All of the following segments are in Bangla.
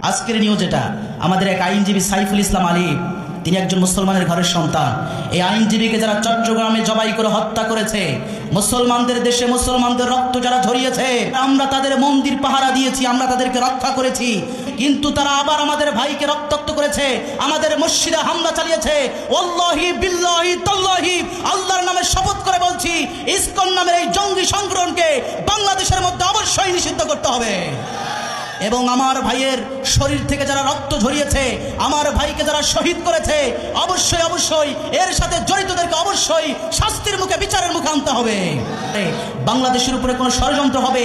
আজকের নিউজ এটা, আমাদের এক আইনজীবী সাইফুল ইসলাম আলিফ, তিনি একজন মুসলমানের ঘরের সন্তান। এই আইনজীবীকে যারা চট্টগ্রামে জবাই করে হত্যা করেছে, মুসলমানদের দেশে মুসলমানদের রক্ত যারা ঝরিয়েছে, আমরা তাদের মন্দির পাহারা দিয়েছি, আমরা তাদেরকে রক্ষা করেছি, কিন্তু তারা আবার আমাদের ভাইকে রক্তাক্ত করেছে, আমাদের মসজিদে হামলা চালিয়েছে। ওয়াল্লাহি বিল্লাহি তাল্লাহি, আল্লাহর নামে শপথ করে বলছি, ইসকন নামের এই জঙ্গি সংগঠনকে বাংলাদেশের মধ্যে অবশ্যই নিষিদ্ধ করতে হবে। এবং আমার ভাইয়ের শরীর থেকে যারা রক্ত ঝরিয়েছে, আমার ভাইকে যারা শহীদ করেছে, অবশ্যই অবশ্যই এর সাথে জড়িতদেরকে অবশ্যই শাস্তির মুখে, বিচারের মুখে আনতে হবে। বাংলাদেশের উপরে কোনো ষড়যন্ত্র হবে,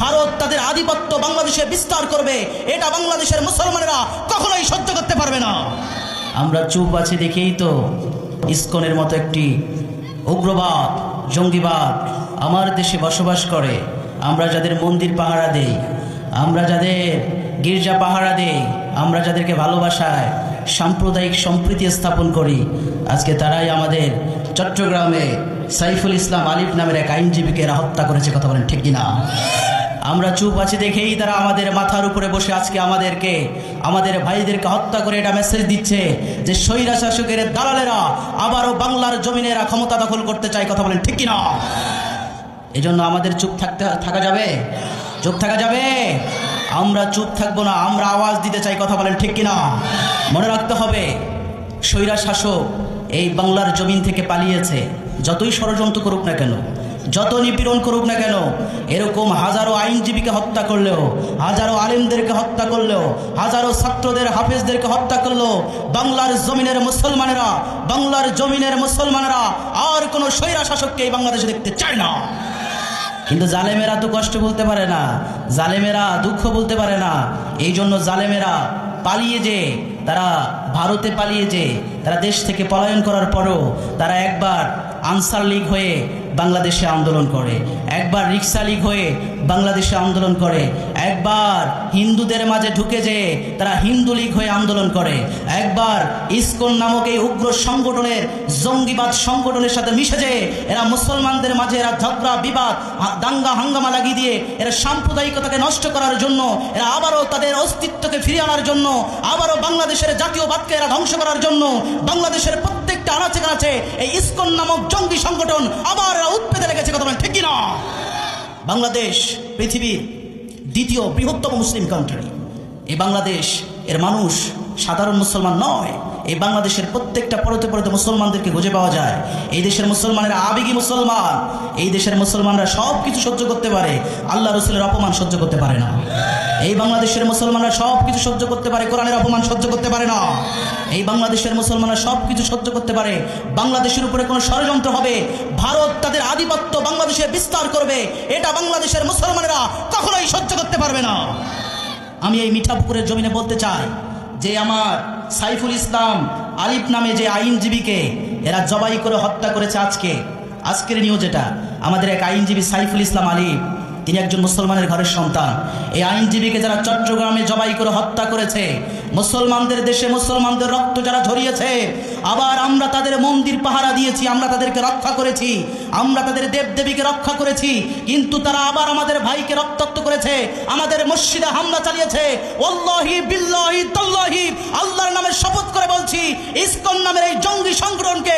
ভারত তাদের আধিপত্য বাংলাদেশে বিস্তার করবে, এটা বাংলাদেশের মুসলমানেরা কখনোই সহ্য করতে পারবে না। আমরা চুপ আছি দেখেই তো ইসকনের মতো একটি উগ্রবাদ, জঙ্গিবাদ আমার দেশে বসবাস করে। আমরা যাদের মন্দির পাহারা দেই, আমরা যাদের গির্জা পাহারা দেই, আমরা যাদেরকে ভালোবাসায় সাম্প্রদায়িক সম্প্রীতি স্থাপন করি, আজকে তারাই আমাদের চট্টগ্রামে সাইফুল ইসলাম আলিফ নামের এক আইনজীবীকে হত্যা করেছে। কথা বলেন ঠিক কিনা? আমরা চুপ আছি দেখেই তারা আমাদের মাথার উপরে বসে আজকে আমাদেরকে, আমাদের ভাইদেরকে হত্যা করে এটা মেসেজ দিচ্ছে যে স্বৈরা শাসকের দালালেরা আবারও বাংলার জমিনেরা ক্ষমতা দখল করতে চায়। কথা বলেন ঠিক কিনা? এজন্য আমাদের চুপ থাকা যাবে? চুপ থাকা যাবে? আমরা চুপ থাকবো না, আমরা আওয়াজ দিতে চাই। কথা বলেন ঠিক কিনা? মনে রাখতে হবে, স্বৈরা শাসক এই বাংলার জমিন থেকে পালিয়েছে। যতই ষড়যন্ত্র করুক না কেন, যত নিপীড়ন করুক না কেন, এরকম হাজারো আইনজীবীকে হত্যা করলেও, হাজারো আলেমদেরকে হত্যা করলেও, হাজারো ছাত্রদের, হাফেজদেরকে হত্যা করলেও বাংলার জমিনের মুসলমানেরা, বাংলার জমিনের মুসলমানেরা আর কোনো স্বৈরা শাসককে এই বাংলাদেশে দেখতে চায় না। কিন্তু জালেমেরা তো কষ্ট বলতে পারে না, জালেমেরা দুঃখ বলতে পারে না। এই জন্য জালেমেরা পালিয়ে যে, তারা ভারতে পালিয়ে যে, তারা দেশ থেকে পলায়ন করার পরও তারা একবার আনসার লীগ হয়ে বাংলাদেশে আন্দোলন করে, একবার রিক্সা লীগ হয়ে বাংলাদেশে আন্দোলন করে, একবার হিন্দুদের মাঝে ঢুকে যে তারা হিন্দু লীগ হয়ে আন্দোলন করে, একবার ইসকন নামক এই উগ্র সংগঠনের, জঙ্গিবাদ সংগঠনের সাথে মিশে যে এরা মুসলমানদের মাঝে এরা ঝগড়া, বিবাদ, দাঙ্গা হাঙ্গামা লাগিয়ে দিয়ে এরা সাম্প্রদায়িকতাকে নষ্ট করার জন্য, এরা আবারও তাদের অস্তিত্বকে ফিরিয়ে আনার জন্য, আবারও বাংলাদেশের জাতীয়বাদকে এরা ধ্বংস করার জন্য বাংলাদেশের প্রত্যেকটা আনাচে কানাচে এই ইসকন নামক জঙ্গি সংগঠন আবার উৎপেতে লেগেছে। কথা বলেন ঠিক কিনা? বাংলাদেশ পৃথিবীর দ্বিতীয় বৃহত্তম মুসলিম কান্ট্রি। এই বাংলাদেশ, এর মানুষ সাধারণ মুসলমান নয়। এই বাংলাদেশের প্রত্যেকটা পরতে পরতে মুসলমানদেরকে খুঁজে পাওয়া যায়। এই দেশের মুসলমানেরা আবেগী মুসলমান। এই দেশের মুসলমানরা সব কিছু সহ্য করতে পারে, আল্লাহ রসুলের অপমান সহ্য করতে পারে না। এই বাংলাদেশের মুসলমানরা সব কিছু সহ্য করতে পারে, কোরআনের অপমান সহ্য করতে পারে না। এই বাংলাদেশের মুসলমানরা সব কিছু সহ্য করতে পারে, বাংলাদেশের উপরে কোনো ষড়যন্ত্র হবে, ভারত তাদের আধিপত্য বাংলাদেশে বিস্তার করবে, এটা বাংলাদেশের মুসলমানেরা কখনোই সহ্য করতে পারবে না। আমি এই মিঠাপুকুরের জমিনে বলতে চাই যে আমার সাইফুল ইসলাম আলিফ নামে যে আইনজীবীকে এরা জবাই করে হত্যা করেছে, আজকের নিউজ এটা, আমাদের এক আইনজীবী সাইফুল ইসলাম আলিফ, তিনি একজন মুসলমানের ঘরের সন্তান। এই আইনজীবীকে যারা চট্টগ্রামে জবাই করে হত্যা করেছে, মুসলমানদের দেশে মুসলমানদের রক্ত যারা ঝরিয়েছে, আবার আমরা তাদের মন্দির পাহারা দিয়েছি, আমরা তাদেরকে রক্ষা করেছি, আমরা তাদের দেবদেবীকে রক্ষা করেছি, কিন্তু তারা আবার আমাদের ভাইকে রক্তাক্ত করেছে, আমাদের মসজিদে হামলা চালিয়েছে। ওয়াল্লাহি বিল্লাহি তাল্লাহি, আল্লাহর নামে শপথ করে বলছি, ইসকন নামের এই জঙ্গি সংগঠনকে